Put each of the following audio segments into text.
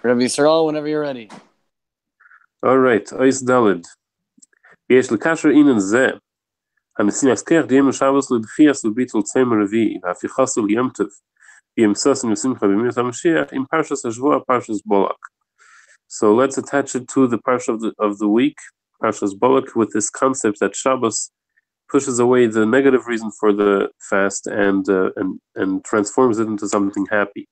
Rabbi Yisrael, whenever you're ready. All right, Ois Dalid. ויש לקשר אינן זה, המשיח כך דיים לשבס לבחיאס לביטל צמר רביעי, והפיכס ליום טוב, וימסס ושמחה במימות המשיח, עם פרשס השבוע, פרשס בולק. So let's attach it to the parsha of the week, Parshas Balak, with this concept that Shabbos pushes away the negative reason for the fast and transforms it into something happy.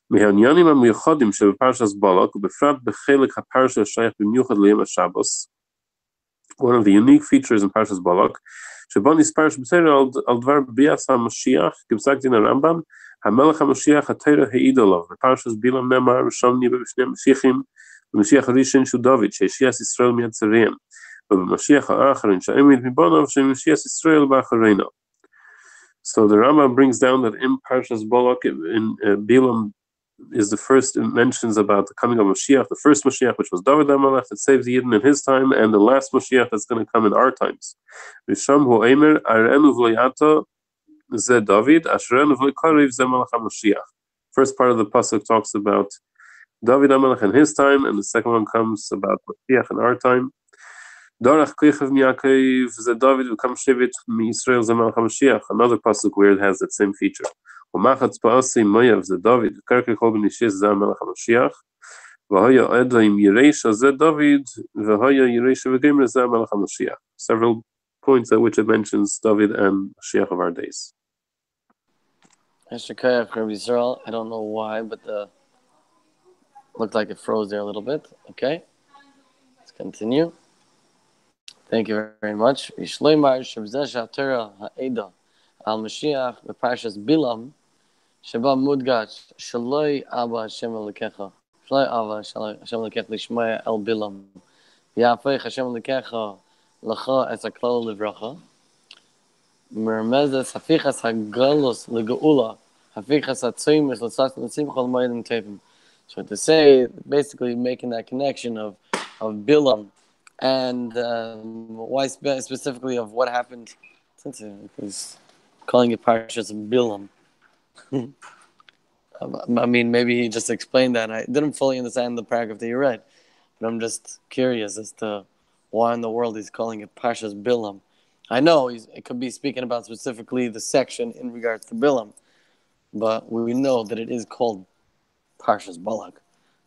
מהעניינים המיוחדים שבפרשת בלק, ובפרט בחלק הפרשה השייך במיוחד ליום השבוס, one of the unique features in Parshas Balak, שבו נספר שבתרא על דבר ביאס המשיח, כפסק דין הרמב"ם, המלך המשיח התרא העיד עליו, בפרשת בלעם נאמר, ראשון נהיה בשני המשיחים, במשיח הראשון שהוא דוד, שהשיח ישראל מיד צריהם, ובמשיח האחרון שהעמיד מבונו, שמשיח ישראל באחרינו. So the Rambam brings down that in Parshas Balak, in Balaam is the first mentions about the coming of Moshiach, the first Moshiach, which was David HaMelech, that saved the Yidden in his time, and the last Moshiach that's going to come in our times. V'sham hu eimer, arenu v'loyata ze David, asherenu v'loykariv ze Melech HaMoshiach. First part of the pasuk talks about David HaMelech in his time, and the second one comes about Moshiach in our time. Dorach koichav mi'akev ze David v'kam shevit mi'Yisrael ze Melech HaMoshiach. Another pasuk where it has that same feature. ומחץ פעשי מויב זה דוד, וקרקע כל בנישיס זה המלך המשיח, והיה עדה עם ירשע זה דוד, והיה ירשע וגמר זה המלך המשיח. Several points at which it mentions David and Mashiach of our days. I don't know why, but looked like it froze there a little bit. Okay, let's continue. Thank you very much. Yishleimar shebzeh shatera ha'eda al Mashiach b'parshas Bilam sheba mudgash shaloi Abba Hashem Elokecha shaloi Abba Hashem Elokecha lishmaya el Bilam v'yafeich Hashem Elokecha lecha es haklal livracha mermezes hafichas hagalus legeula hafichas hatzoyim l'sas l'simcha l'moedim tevim. So to say, basically making that connection of Bilam and why specifically of what happened, since it was calling it Parshas Bilam. I mean, maybe he just explained that. I didn't fully understand the paragraph that you read, but I'm just curious as to why in the world he's calling it Parshas Bilam. I know it could be speaking about specifically the section in regards to Bilam, but we know that it is called Parshas Balak,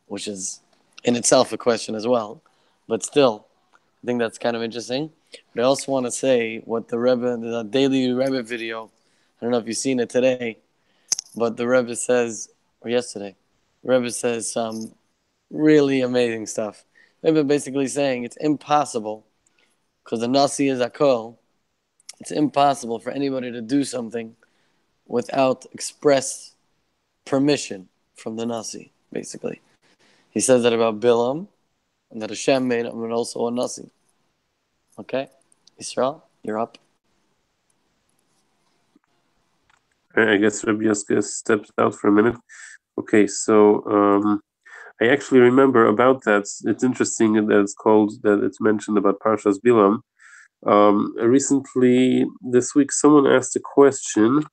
which is in itself a question as well. But still, I think that's kind of interesting. But I also want to say what the daily Rebbe video, I don't know if you've seen it today, but the Rebbe says, or yesterday, the Rebbe says some really amazing stuff. The Rebbe basically saying it's impossible, because the Nasi is Akol, it's impossible for anybody to do something without express permission from the Nasi, basically. He says that about Bilam, and that Hashem made him and also a Nasi. Okay? Yisrael, you're up. I guess Rabbi Yoska stepped out for a minute. Okay, so I actually remember about that. It's interesting that it's mentioned about Parshas Bilam. Recently, this week, someone asked a question.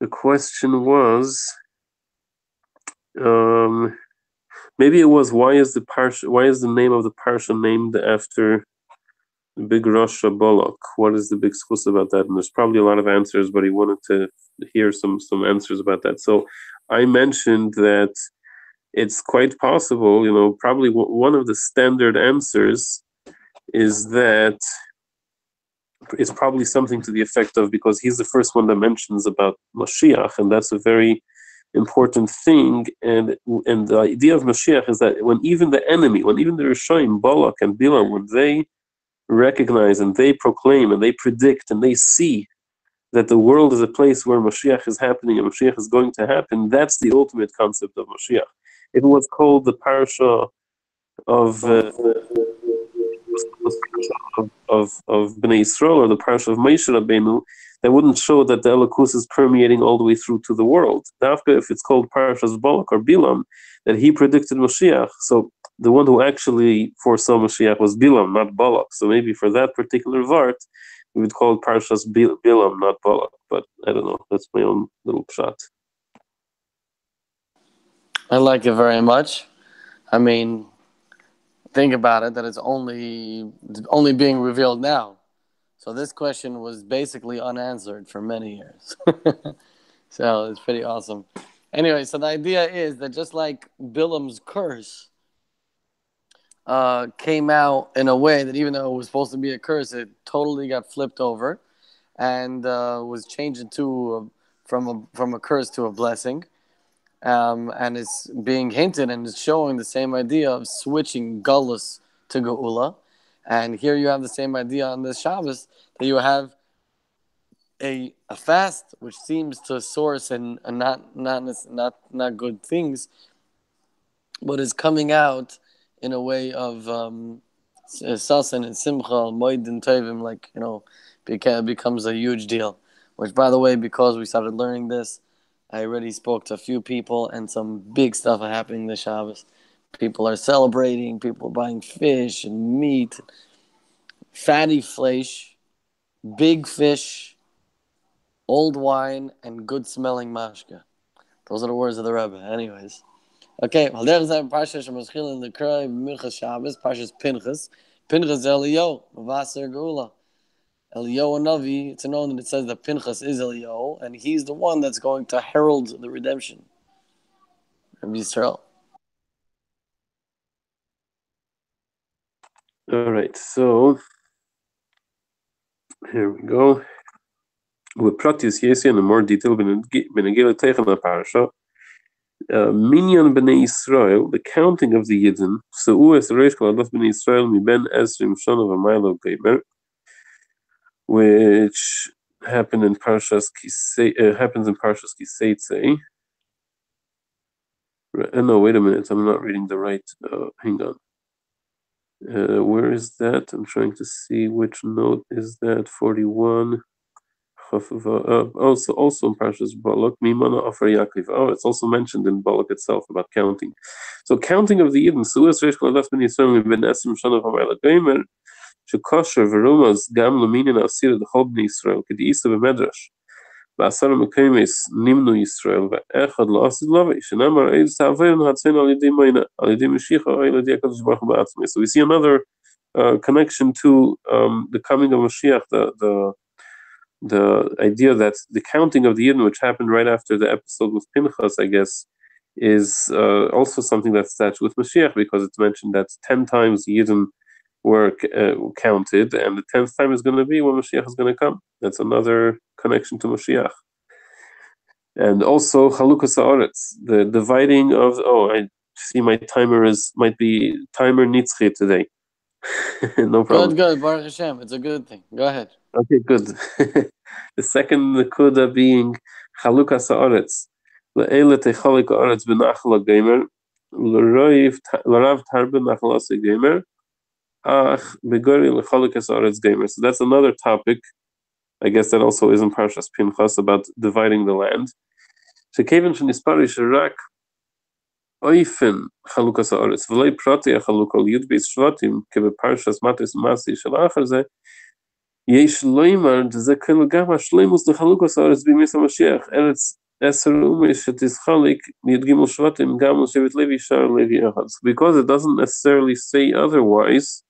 The question was, maybe it was, why is the name of the parsha named after the big Rosh Balak? What is the big schus about that? And there's probably a lot of answers, but he wanted to hear some answers about that. So I mentioned that it's quite possible, probably one of the standard answers is that it's probably something to the effect of, because he's the first one that mentions about Mashiach, and that's a very important thing. And the idea of Mashiach is that when even the Rishonim, Balak and Bilam, when they recognize and they proclaim and they predict and they see that the world is a place where Mashiach is happening and Mashiach is going to happen, that's the ultimate concept of Mashiach. If it was called the parsha of Bnei Yisrael, or the parsha of Moshe Rabbeinu, that wouldn't show that the Elokus is permeating all the way through to the world. Dafka, if it's called Parshas Balak or Bilam, that he predicted Mashiach, so the one who actually foresaw Mashiach was Bilam, not Balak. So maybe for that particular vart, we would call it Parshas Bilam, not Balak. But I don't know. That's my own little shot. I like it very much. I mean, think about it, that it's only being revealed now. So this question was basically unanswered for many years. So it's pretty awesome. Anyway, so the idea is that just like Bilam's curse came out in a way that even though it was supposed to be a curse, it totally got flipped over and was changed into from a curse to a blessing. And it's being hinted and it's showing the same idea of switching Gullus to Geula. And here you have the same idea on this Shabbos that you have a fast which seems to source and not good things, but is coming out in a way of sasan and simcha, moed and tovim, like becomes a huge deal. Which, by the way, because we started learning this, I already spoke to a few people, and some big stuff are happening this Shabbos. People are celebrating. People are buying fish and meat, fatty flesh, big fish, old wine, and good smelling mashka. Those are the words of the Rebbe. Anyways. Okay, well, there's a Parsha Shemaschil in the Kroi Minchas Shabbos, Parsha's Pinchas. Pinchas Eliyahu, Vaser Geula. Eliyahu Navi, it's known that it says that Pinchas is Eliyahu, and he's the one that's going to herald the redemption of Yisrael. All right, so here we go. With Pratis Yesi and in more detail, Benegila Teichen Parsha. Minyan Bnei Israel, the counting of the Yidden, Seu'es Reish Kaladof Bnei Israel Miben Esrim Shana V'Maylo Geimer, which happened in Parshas Kiseitze. No, wait a minute, I'm not reading the right. Hang on. Where is that? I'm trying to see which note is that. 41. Also in Parshas Balak, Mimana Afar Yaakov. Oh, it's also mentioned in Balak itself about counting. So counting of the Yidden, Suas Reish Kol Adaf Ben Yisrael Ben Esrim Shana V'Mayla Geimer, Shekosher V'Rumas Gam Laminin Asir D'Chol Bnei Yisrael K'Diisa B'Medrash Ba'asar Mekaymes Nimnu Yisrael V'Echad L'Asid Lavi Shenamar Eid Ta'avein Hatzin Al Yidei Mayna Al Yidei Mashiach Al Yidei HaKadosh Baruch Hu Ba'atzmei. So we see another connection to the coming of Mashiach, the idea that the counting of the Yidden, which happened right after the episode with Pinchas, I guess, is also something that's attached with Mashiach, because it's mentioned that 10 times the Yidden were counted, and the 10th time is going to be when Mashiach is going to come. That's another connection to Mashiach. And also Chalukas Haaretz, the dividing of. Oh, I see my might be timer Nitzchi today. No problem. Good, Baruch Hashem. It's a good thing. Go ahead. Okay, good. The second Nakuda being Chalukas Haaretz. Le'ele techalik haaretz b'nachal ha'gemer, l'rav tarbe nachalas ha'gemer, ach begori l'chalukas haaretz gemer. So that's another topic. I guess that also is in Parshas Pinchas about dividing the land. Shekeven shenispari sherak oifen Chalukas Haaretz v'lei prati ha'chalukah yud beis shvatim kebeparshas matis masi shel achar zeh. Yesh loimar ze kel gam hashleimus lechalukas haaretz b'mis haMashiach eretz eser umesh shetischalik yud gimel shvatim gam l'shevet Levi shar Levi echad. Because it doesn't necessarily say otherwise,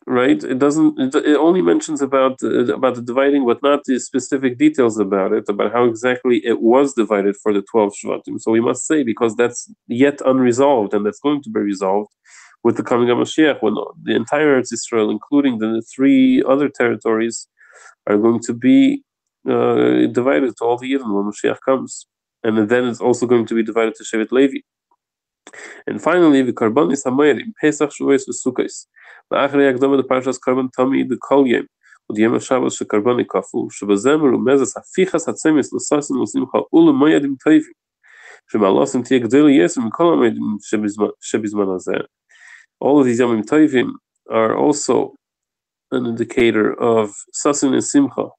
right? It doesn't. It only mentions about the dividing, but not the specific details about it, about how exactly it was divided for the 12 shvatim. So we must say, because that's yet unresolved, and that's going to be resolved with the coming of Mashiach, when the entire Eretz Israel, including the 3 other territories, are going to be divided to all the Yidden when Mashiach comes, and then it's also going to be divided to Shevet Levi. And finally, the Karbanis Hamayr in Pesach Shavuos v'Sukkos. La'achrei Akdama the Parshas Karban Tami the Kol Yom Udiyem HaShabbos sheKarbani Kafu shebazem merumezes hafichas hatzemis l'sasim l'simcha u'lemoyadim tovim sheba'alosim tiyeh gdoli yesem mikol ha'moyadim shebizman hazeh. All of these Yomim Tovim are also an indicator of sasim and simcha,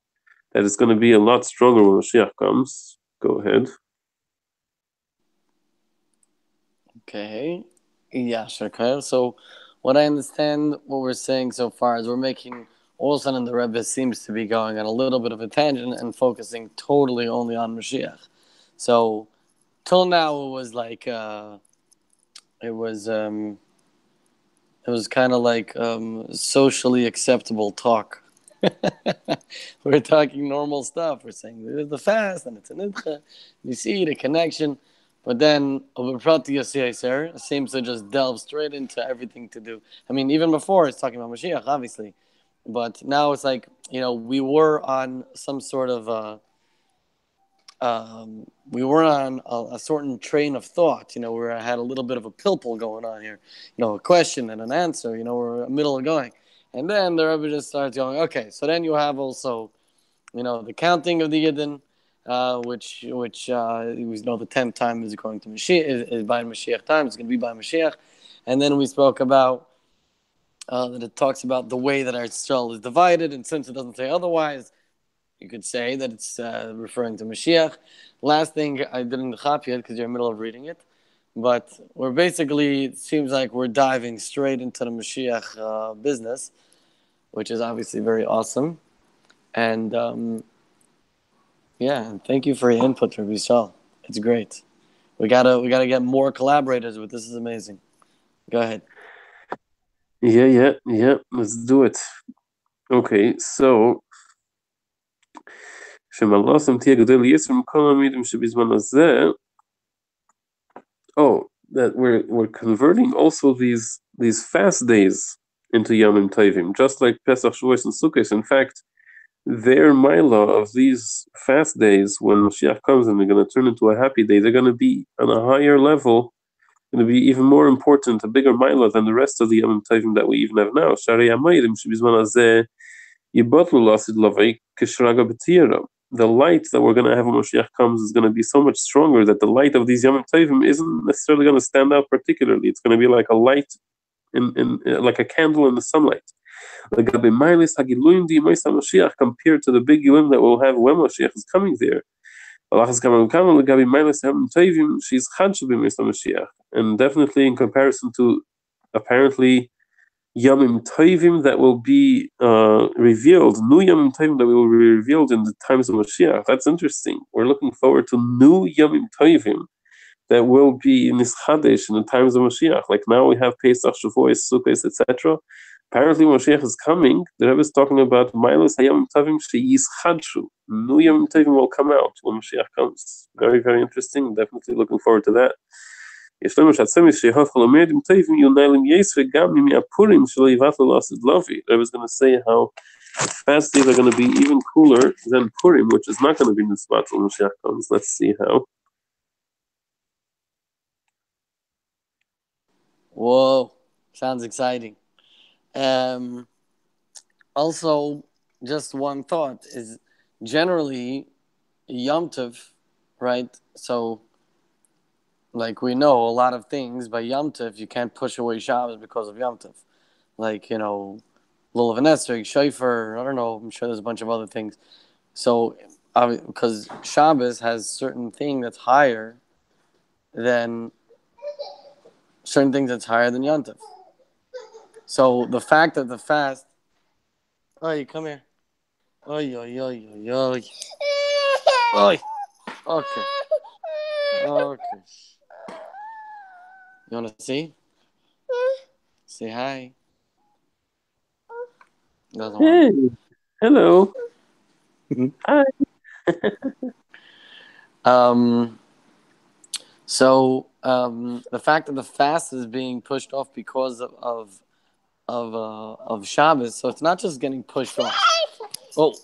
that it's going to be a lot stronger when Mashiach comes. Go ahead. Okay. Yeah, sure. So, what I understand, what we're saying so far is we're making, all of a sudden the Rebbe seems to be going on a little bit of a tangent and focusing totally only on Mashiach. So, till now it was like it was um, it was kind of like socially acceptable talk. We're talking normal stuff. We're saying there's the fast and it's an idcha. You see the connection, but then Oberprati Yosei seems to just delve straight into everything to do. I mean, even before it's talking about Mashiach, obviously, but now it's like we were on some sort of we were on a certain train of thought, where I had a little bit of a pilpul going on here, a question and an answer, we're middle of going. And then the Rebbe just starts going, okay, so then you have also, the counting of the Yidden, which we know the 10th time is according to Mashiach, is by Mashiach time, it's going to be by Mashiach. And then we spoke about that it talks about the way that our Yisrael is divided, and since it doesn't say otherwise, you could say that it's referring to Mashiach. Last thing, I didn't chop yet because you're in the middle of reading it, but we're basically, it seems like we're diving straight into the Mashiach business, which is obviously very awesome. And yeah, and thank you for your input, Rabbi Shal. It's great. We gotta get more collaborators with this. Is amazing. Go ahead. Yeah. Let's do it. Okay, so שמלאכם תהיה גדול יצר מכל המילים שבזמן הזה. Oh, that we're converting also these fast days into Yomim Tovim, just like Pesach, Shavuos, and Sukkot. In fact, their Mila of these fast days, when Mashiach comes and they're going to turn into a happy day, they're going to be on a higher level, going to be even more important, a bigger Mila than the rest of the Yomim Tovim that we even have now. Sharei Hamayim shebizman hazeh yibotlu lasid lavei k'shraga b'tiyara. The light that we're going to have when Moshiach comes is going to be so much stronger that the light of these Yom Tovim isn't necessarily going to stand out particularly. It's going to be like a light, like a candle in the sunlight. Compared to the big Yom that we'll have when Moshiach is coming there. And definitely in comparison to apparently Yomim Tovim that will be revealed, new Yomim Tovim that will be revealed in the times of Mashiach. That's interesting. We're looking forward to new Yomim Tovim that will be in this Chadesh in the times of Mashiach. Like now we have Pesach, Shavuos, Sukkot, etc. Apparently, when Mashiach is coming, the Rebbe is talking about Milos Hayomim Tovim Sheyischadchu. New Yomim Tovim will come out when Mashiach comes. Very, very interesting. Definitely looking forward to that. יש לנו שהצמס שיהפכו לומדים טובים יונאים יסר גם מהפורים שלא יבטלו לעשות לובי. I was going to say how fast days are going to be even cooler than Purim, which is not going to be in the spot when Mashiach comes. Let's see how. Whoa, sounds exciting. Also, just one thought is generally Yom Tov, right? So, like we know a lot of things by Yom Tov, you can't push away Shabbos because of Yom Tov. Like, Lulav and Esrog, Shofar, I don't know, I'm sure there's a bunch of other things. So, because Shabbos has certain thing that's higher than certain things that's higher than Yom Tov. So the fact that the fast, oh, you come here. Oi, oi, oi, oi, oi. Oi. Okay. Okay. You want to see? Say hi. Doesn't want Hey, hello. Hi. to. So the fact that the fast is being pushed off because of Shabbos, so it's not just getting pushed off. Oh,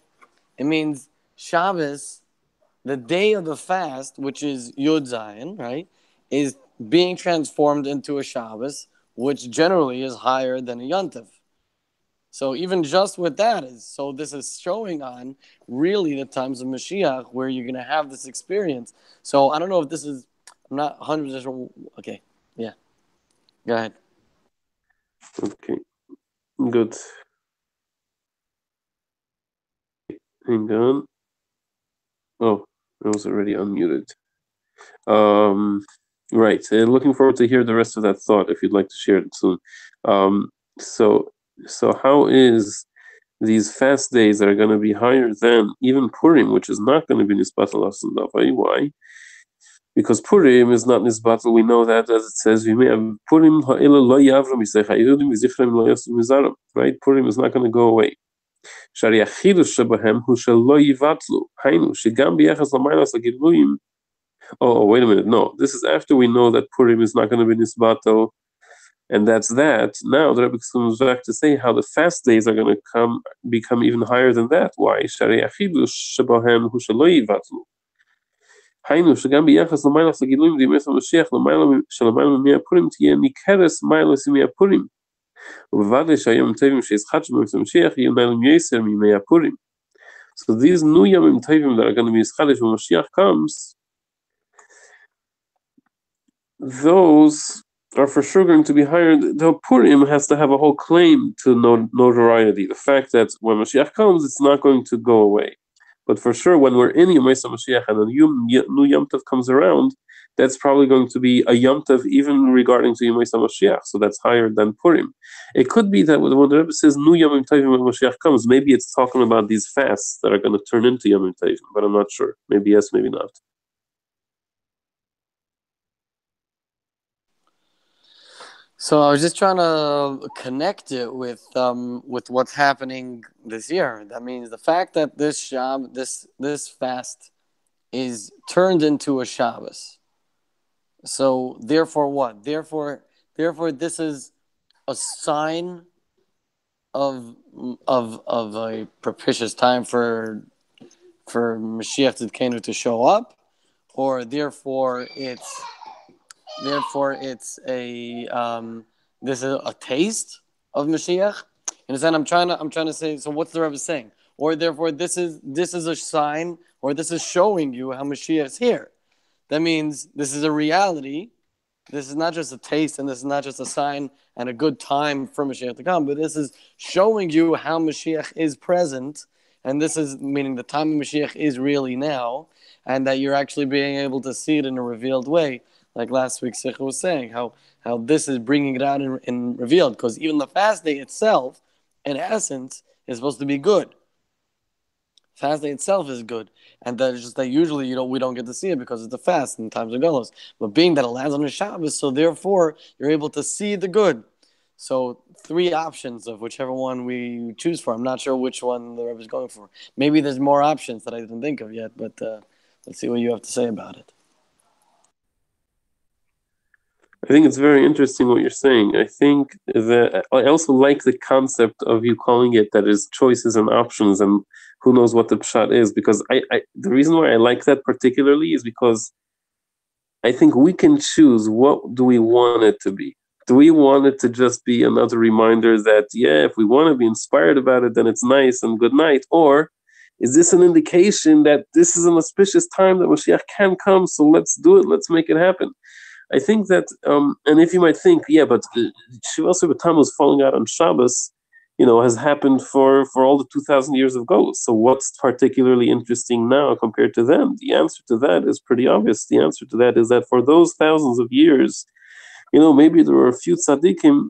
it means Shabbos, the day of the fast, which is Yud Zayin, right, is being transformed into a Shabbos, which generally is higher than a Yontif. So even just with that this is showing on really the times of Mashiach where you're gonna have this experience. So I don't know if this is, I'm not 100% sure. Okay, yeah, go ahead. Okay, good. Hang on. Oh, I was already unmuted. Right. Looking forward to hear the rest of that thought if you'd like to share it soon. Um, so, so how is these fast days that are going to be higher than even Purim, which is not going to be Nispat al Why? because Purim is not nisbatel. We know that, as it says, Purim right? Purim is not going to go away. Oh, wait a minute. No, this is after we know that Purim is not going to be nisbatel, and that's that. Now the Rebbe comes back to say how the fast days are going to become even higher than that. Why? היינו שגם ביחס למיילס הגילויים בימי המשיח שלמעלה ממי הפורים תהיה ניכרס מיילס ימי הפורים, ובוודאי שהיום טבעים שישחט בימי המשיח יהיו נעלים יסר מימי הפורים. So these new Yomim Tovim that are going to be Yischadish when Mashiach comes, those are for sure going to be higher. The Purim has to have a whole claim to notoriety. The fact that when Mashiach comes, it's not going to go away. But for sure, when we're in Yom Mashiach and a new Yom Tov comes around, that's probably going to be a Yom Tov even regarding to Yom Mashiach. So that's higher than Purim. It could be that when the Rebbe says New Yom Tovim when Mashiach comes, maybe it's talking about these fasts that are going to turn into Yom Tovim, but I'm not sure. Maybe yes, maybe not. So I was just trying to connect it with what's happening this year. That means the fact that this fast is turned into a Shabbos. So therefore, what? Therefore, this is a sign of a propitious time for Mashiach Tzidkenu to show up, or therefore it's a this is a taste of Mashiach. You understand? I'm trying to say. So what's the Rebbe saying? Or therefore this is a sign, or this is showing you how Mashiach is here. That means this is a reality. This is not just a taste, and this is not just a sign and a good time for Mashiach to come, but this is showing you how Mashiach is present, and this is meaning the time of Mashiach is really now, and that you're actually being able to see it in a revealed way. Like last week, Sikha was saying, how this is bringing it out in revealed, because even the fast day itself, in essence, is supposed to be good. Fast day itself is good, and that is just that usually we don't get to see it because it's a fast in times of Golos. But being that it lands on a Shabbos, so therefore you're able to see the good. So 3 options of whichever one we choose for. I'm not sure which one the Rebbe is going for. Maybe there's more options that I didn't think of yet, but let's see what you have to say about it. I think it's very interesting what you're saying. I think that I also like the concept of you calling it that is choices and options, and who knows what the pshat is, because I the reason why I like that particularly is because I think we can choose what do we want it to be. Do we want it to just be another reminder that, yeah, if we want to be inspired about it, then it's nice and good night? Or is this an indication that this is an auspicious time that Mashiach can come, so let's do it, let's make it happen? I think that, and if you might think, yeah, but Shiva Tamuz falling out on Shabbos, has happened for all the 2,000 years of Golus. So what's particularly interesting now compared to them? The answer to that is pretty obvious. The answer to that is that for those thousands of years, maybe there were a few tzaddikim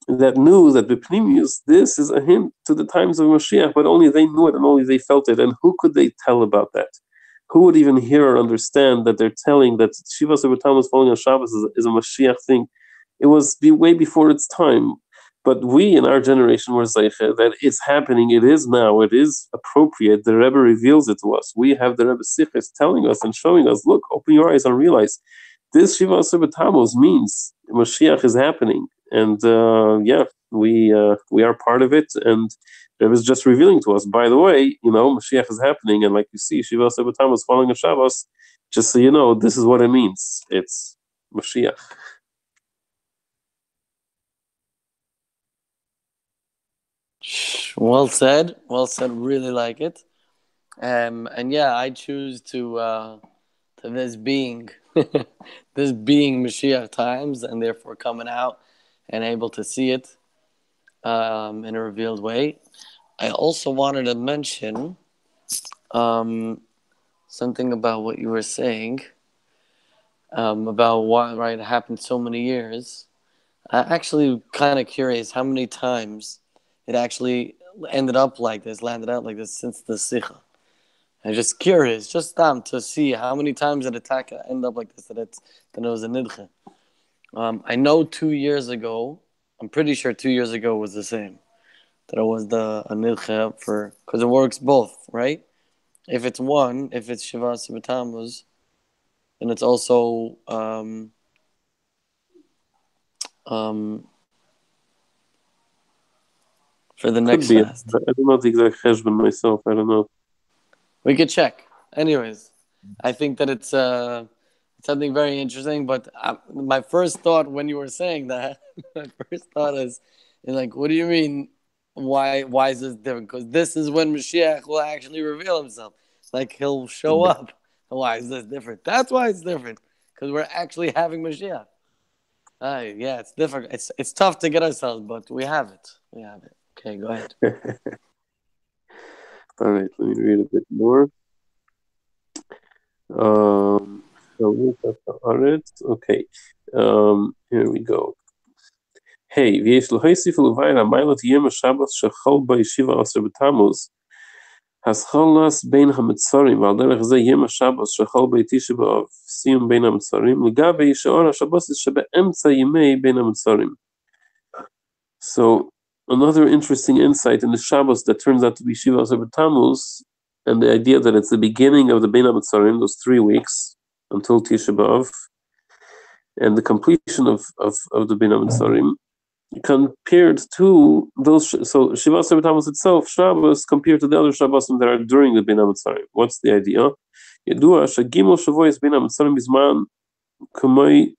that knew that B'pnimius, this is a hint to the times of Mashiach, but only they knew it and only they felt it. And who could they tell about that? Who would even hear or understand that they're telling that Shiva Sabbatam falling on Shabbos is a Mashiach thing? It was way before its time. But we in our generation were Zeiche, that it's happening, it is now, it is appropriate. The Rebbe reveals it to us. We have the Rebbe Siches telling us and showing us, look, open your eyes and realize this Shiva Sabbatam means Mashiach is happening. And we are part of it, and Rebbe is just revealing to us. By the way, Mashiach is happening, and like you see, Shiva Sabbatam is falling on Shabbos. Just so you know, this is what it means. It's Mashiach. Well said. Well said. Really like it. And yeah, I choose to this being this being Mashiach times, and therefore coming out and able to see it in a revealed way. I also wanted to mention something about what you were saying about why it happened so many years. I'm actually kind of curious how many times it actually landed out like this since the Sikha. I'm just curious, just to see how many times an attack end up like this, that it was a nidche. I know 2 years ago, I'm pretty sure 2 years ago was the same. That it was a nidche because it works both, right? If it's Shiva Tamuz, then it's also um, for the Could next be. fast. I don't know the exact cheshbon myself. I don't know. We could check. Anyways, I think that it's something very interesting. But my first thought when you were saying that, my first thought is like, what do you mean? Why is this different? Because this is when Mashiach will actually reveal himself. Like he'll show up. Why is this different? That's why it's different. Because we're actually having Mashiach. Yeah, it's different. It's tough to get ourselves, but we have it. We have it. Okay, go ahead. All right, let me read a bit more. So look at the Aretz. Okay, here we go. Hey, ויש להוסיף ולבאר המיילת יום השבת שחל בישיבה עשר בתמוז, הסחלס בין המצרים, ועל דרך זה יום השבת שחל בתשעה באב, סיום בין המצרים, לגבי שאר השבת שבאמצע ימי בין המצרים. So, another interesting insight in the Shabbos that turns out to be Shiva Asar B'Tammuz, and the idea that it's the beginning of the Bein HaMetzarim, those 3 weeks until Tisha B'Av, and the completion of the Bein HaMetzarim, compared to those. So Shiva Asar B'Tammuz itself, Shabbos, compared to the other Shabbosim that are during the Bein HaMetzarim. What's the idea? Yedua shagimel Shavuos Bein HaMetzarim bizman kamei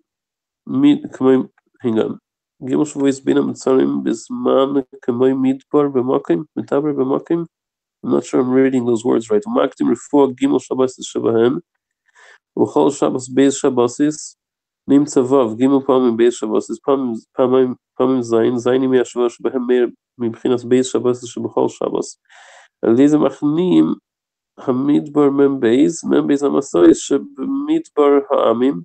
hang on. Gimel Shavuos Bein HaMetzarim bizman kamei midbar b'makim mitaber b'makim. I'm not sure I'm reading those words right. Maktim refuah Gimel Shabbos shabahen v'chol Shabbos beis Shabbosis nimtza vav Gimel pamim beis Shabbosis pamim zayin yimei Hashavah shabahen meir mibchinas beis Shabbosis shebechol Shabbos. Alize machnim Hamidbar Membeis Hamasois Shemidbar Ha'amim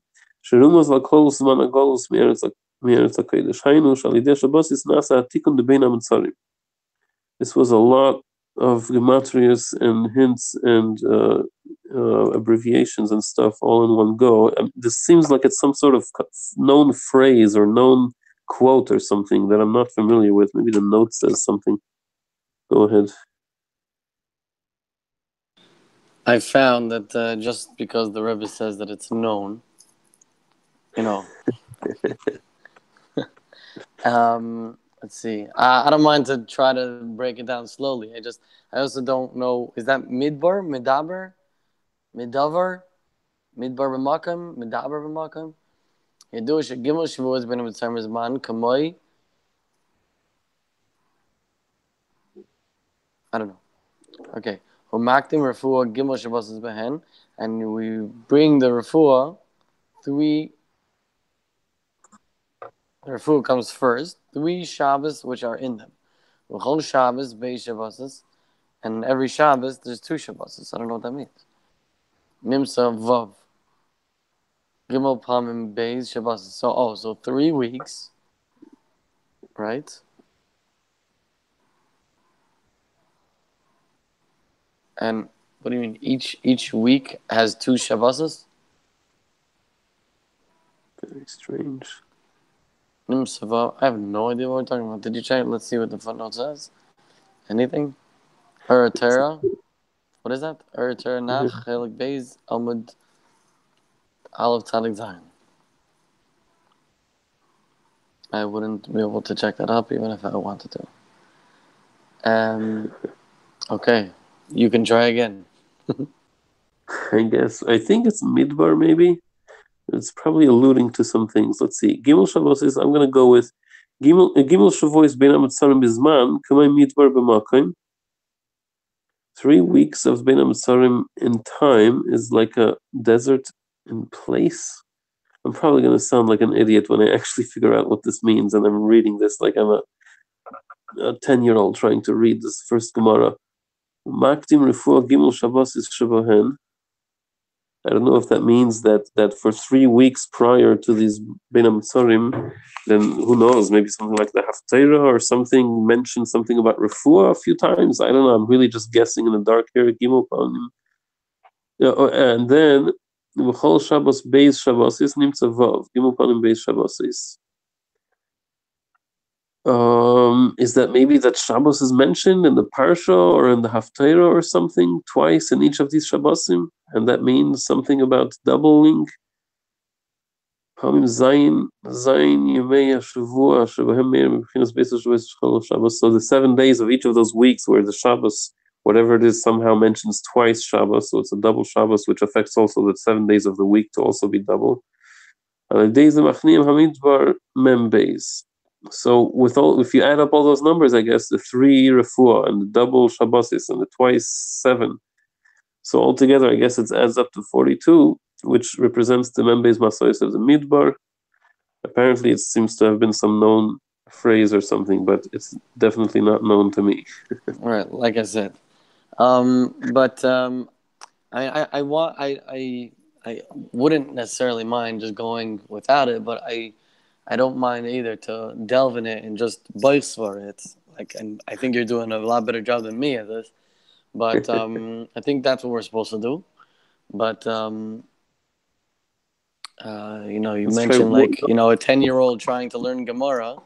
Sherumos Lakol Zman Agolus Meretz HaKodesh Hainu Shalidei Shabbosis Nasa Atikun Debein HaMetzarim. This was a lot of gematrias and hints and abbreviations and stuff all in one go. This seems like it's some sort of known phrase or known quote or something that I'm not familiar with. Maybe the note says something. Go ahead. I found that just because the Rebbe says that it's known, let's see. I don't mind to try to break it down slowly. I also don't know. Is that midbar, midaber, midavar, midbar b'makam, midaber b'makam? Yedu shegimel shavuos ben mitzayim zman kamoi. I don't know. Okay. Umaktim refuah gimel shabbos behen, and we bring the refuah 3. The refuah comes first. 3 Shabbos which are in them. V'chol Shabbos beis Shabbos, and every Shabbos there's 2 Shabbos. I don't know what that means. Nimsa vav gimel pamim beis Shabbos. So 3 weeks, right? And what do you mean? Each week has 2 Shabbos? Very strange. I have no idea what we're talking about. Did you check? Let's see what the footnote says. Anything? Eritrea? What is that? Eritrea nach chelik beis amud aleph tzadik zayin. I wouldn't be able to check that up even if I wanted to. Okay, you can try again. I guess. I think it's Midbar, maybe. It's probably alluding to some things. Let's see. Gimel Shavuos is, I'm going to go with Gimel Shavuos Bein HaMetzarim Bizman Kamei Midbar B'Makim. 3 weeks of Bein HaMetzarim in time is like a desert in place. I'm probably going to sound like an idiot when I actually figure out what this means, and I'm reading this like I'm a 10-year-old trying to read this first Gemara. Maktim Refuah Gimel Shabbos is Shabahen. I don't know if that means that for 3 weeks prior to these Bein HaMetzarim, then who knows, maybe something like the Haftarah or something mentioned something about Refuah a few times. I don't know. I'm really just guessing in the dark here. Gimel Panim And then B'chol Shabbos Beis Shabbosis Nimtza Vav Gimel Panim Beis Shabbosis. Is that maybe that Shabbos is mentioned in the Parsha or in the Haftarah or something twice in each of these Shabbosim, and that means something about doubling? Pamim Zayin Yemei HaShavua Shebahem Meir Mebchinas Beis HaShavos Shchol Shabbos. So the 7 days of each of those weeks where the Shabbos, whatever it is, somehow mentions twice Shabbos, so it's a double Shabbos, which affects also the 7 days of the week to also be double. Days of Machniim Hamidbar Membeis. So with all, if you add up all those numbers, I guess the 3 refuah and the double Shabbosis and the twice 7, so altogether, I guess it adds up to 42, which represents the Membeis Masois of the Midbar. Apparently, it seems to have been some known phrase or something, but it's definitely not known to me. All right, like I said, but I want I wouldn't necessarily mind just going without it, but I don't mind either to delve in it and just buzz for it. Like, and I think you're doing a lot better job than me at this. But I think that's what we're supposed to do. But you Let's try. mentioned, like, a 10-year-old trying to learn Gemara.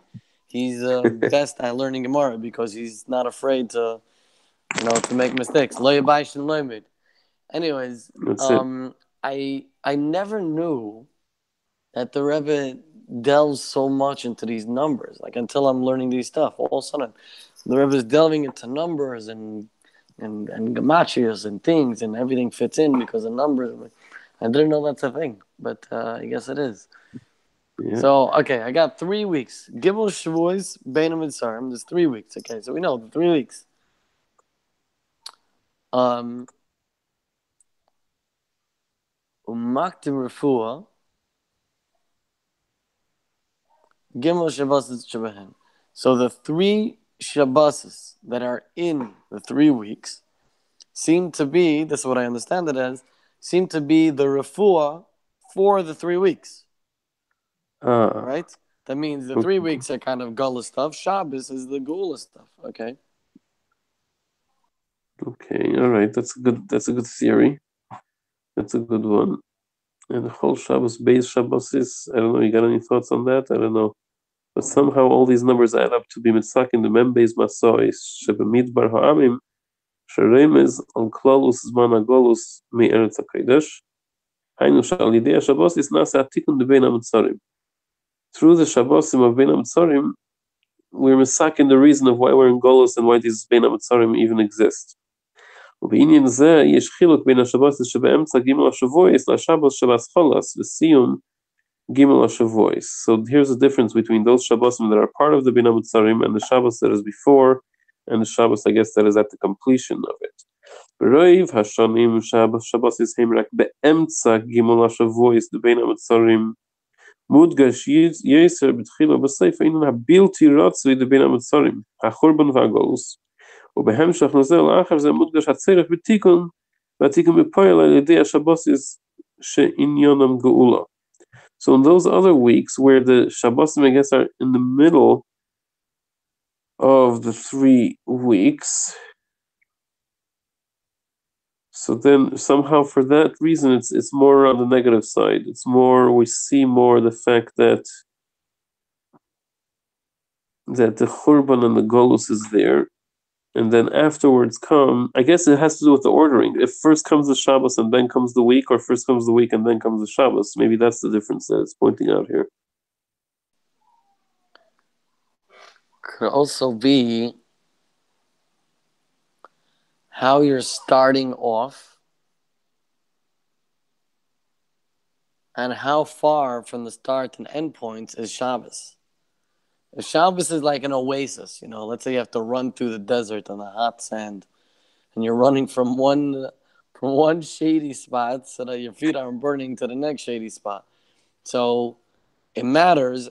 He's best at learning Gemara because he's not afraid to make mistakes. Lo yabaysh and lo yamid. Anyways, That's it. I never knew that the Rebbe delves so much into these numbers. Like, until I'm learning these stuff, all of a sudden the Rebbe is delving into numbers and gematrias and things, and everything fits in because of numbers. I didn't know that's a thing, but I guess it is. Yeah. So, okay, I got 3 weeks. Gimel Shavuos, Bein Mitzrayim. There's 3 weeks. Okay, so we know the 3 weeks. Umaktim Refuah, Gimel Shabbosis Shabahen. So the 3 Shabbosis that are in the 3 weeks seem to be, this is what I understand it as, seem to be the refuah for the 3 weeks. Right? That means the 3 weeks are kind of Gula stuff. Shabbos is the Gula stuff. Okay. Okay. All right. That's a good theory. That's a good one. And the whole Shabbos base Shabbos is, I don't know. You got any thoughts on that? I don't know. But somehow all these numbers add up to be mitzak in the membeis masois shebemidbar ha'amim sheremez al klalus zman agolus me'eretz hakodesh. Hainu shalidei Shabbos is nasa atikun de bein hamitzarim. Through the Shabbosim of bein hamitzarim, we're misaking the reason of why we're in Golus and why these Bein HaMetzarim even exist. ובעניין זה יש חילוק בין השבוס שבאמצע גימל השבועס לשבוס שבאסכולס וסיום גימל השבועס. So here's the difference between those Shabbosim that are part of the Bein HaMetzarim and the Shabbos that is before, and the Shabbos, I guess, that is at the completion of it. ברוב השנים שהשבוס הם רק באמצע גימל השבועס בבין המצרים מודגש יסר בתחילה בסוף העניין הבלתי רצוי לבין המצרים, החורבן והגולוס, ובהמשך לזה לאחר זה מודגש הצורך בתיקון, והתיקון בפועל על ידי השבוסיס שעניינם גאולה. So in those other weeks where the Shabbosim, I guess, are in the middle of the 3 weeks, so then somehow for that reason it's more on the negative side. It's more, we see more the fact that the Churban and the Golus is there, and then afterwards come, I guess it has to do with the ordering. If first comes the Shabbos and then comes the week, or first comes the week and then comes the Shabbos, maybe that's the difference that it's pointing out here. Could also be how you're starting off and how far from the start and end points is Shabbos. If Shabbos is like an oasis, let's say you have to run through the desert on the hot sand, and you're running from one shady spot so that your feet aren't burning to the next shady spot. So it matters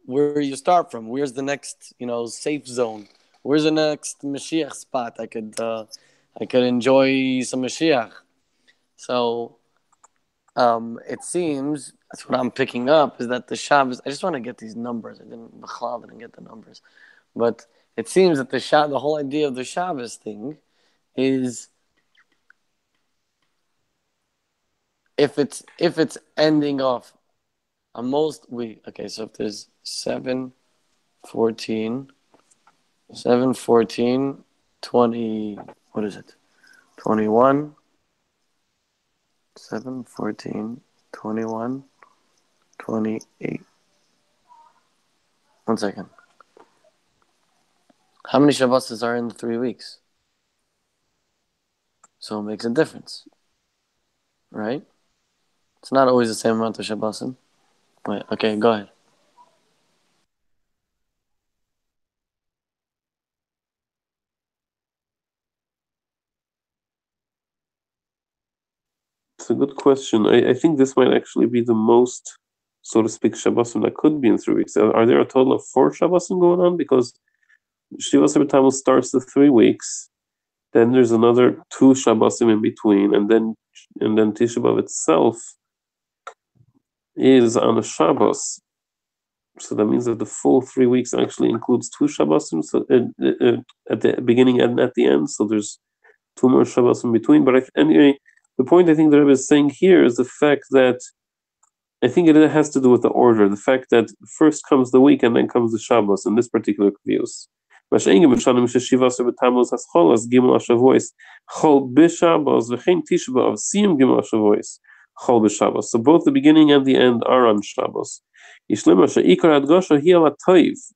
where you start from. Where's the next, safe zone? Where's the next Moshiach spot I could enjoy some Moshiach? So it seems, that's what I'm picking up, is that the Shabbos, I just want to get these numbers. I didn't get the numbers. But it seems that the whole idea of the Shabbos thing is if it's ending off on most we okay, so if there's 7, 14, 7, 14, 20, what is it? 21, 7, 14, 21, 28. 1 second. How many Shabbos are in the 3 weeks? So it makes a difference, right? It's not always the same amount of Shabbosim. Wait, okay, go ahead. It's a good question. I think this might actually be the most, so to speak, Shabbosim that could be in 3 weeks. Are there a total of 4 Shabbosim going on? Because Shivas Tamuz starts the 3 weeks, then there's another 2 Shabbosim in between, and then Tisha B'av itself is on a Shabbos. So that means that the full 3 weeks actually includes 2 Shabbosim, so at the beginning and at the end. So there's 2 more Shabbos in between. But anyway, the point I think the Rebbe is saying here is the fact that I think it has to do with the order, the fact that first comes the week and then comes the Shabbos in this particular Kvius. So both the beginning and the end are on Shabbos.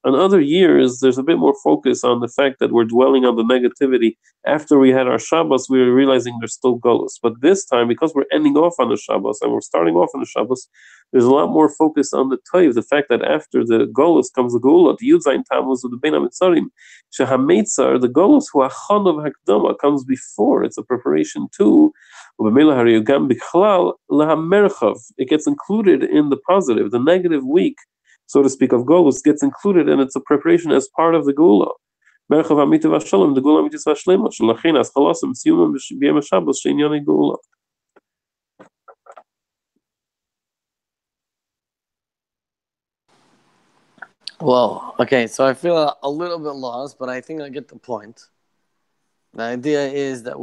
On other years, there's a bit more focus on the fact that we're dwelling on the negativity. After we had our Shabbos, we were realizing there's still Golus. But this time, because we're ending off on the Shabbos and we're starting off on the Shabbos, there's a lot more focus on the Toiv, the fact that after the Golus comes the Geula, the Yudzayin Tamuz of the Bein HaMetzarim. Shehametzar, the Golus, who Achon of Hakdama, comes before. It's a preparation too. It gets included in the positive. The negative week, so to speak, of Golus gets included, and it's a preparation as part of the Geula. Merchav Amitiv Hashalom, the Geula Amitis Hashlema, Shalachin As Chalasim Siyumim B'Yem HaShabbos She'inyani Geula. Well, okay, so I feel a little bit lost, but I think I get the point. The idea is that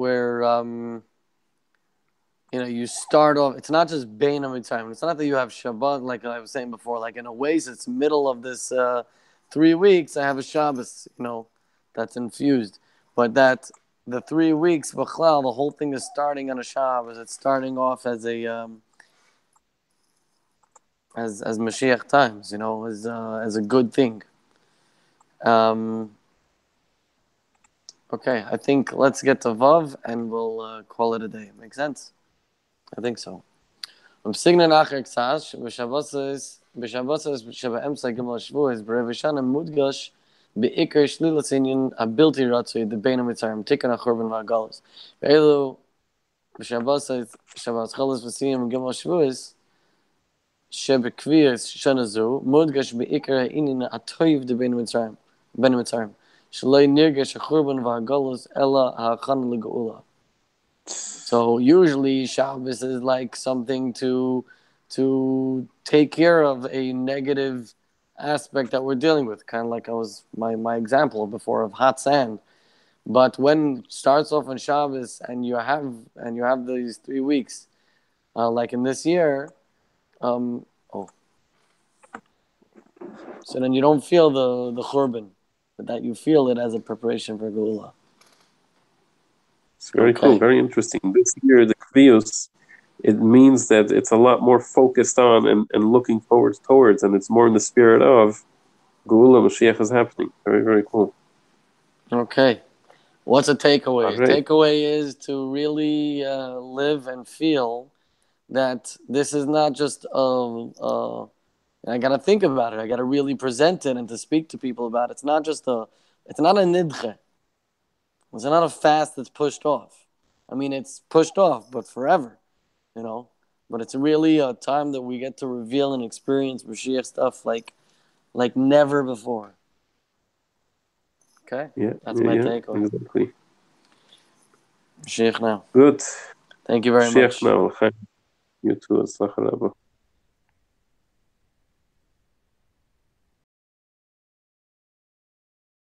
you start off. It's not just Bein HaMitzrayim. It's not that you have Shabbat, like I was saying before, like in a ways, it's middle of this 3 weeks. I have a Shabbos, that's infused. But that the 3 weeks, B'chlal, the whole thing is starting on a Shabbos. It's starting off as a as Moshiach times, as a good thing. Okay, I think let's get to Vav and we'll call it a day. Make sense? I think so. Signa nachher ksash, b'Shabbosos שבאמצע גimel Shavuos, b'Rev Shana mudgash be'ikar shlilas inyan abilti ratzui the Bein HaMitzrayim tikkun hachurban v'hagalus. Ve'elu b'Shabbosos Shabbos chalas v'siyim gimel Shavuos שבקביעס שנה זו מודגש בעיקר העניין הטוב the Bein HaMitzrayim שלא נרגש החורבן והגלוס אלא ההכנה לגאולה. So usually Shabbos is like something to take care of a negative aspect that we're dealing with, kind of like I was my example before of hot sand. But when it starts off on Shabbos and you have these 3 weeks, like in this year, so then you don't feel the churban, but that you feel it as a preparation for Geula. It's very cool, very interesting. This year, the Kvius, it means that it's a lot more focused on and looking forward towards, and it's more in the spirit of Geula Mashiach is happening. Very, very cool. Okay. What's a takeaway? Right. Takeaway is to really live and feel that this is not just I got to think about it. I got to really present it and to speak to people about it. It's not a nidche. It's not a fast that's pushed off. I mean, it's pushed off, but forever, But it's really a time that we get to reveal and experience Mashiach stuff like never before. Okay? Yeah, that's my takeaway. Exactly. Mashiach now. Good. Thank you very much. Mashiach now. You too.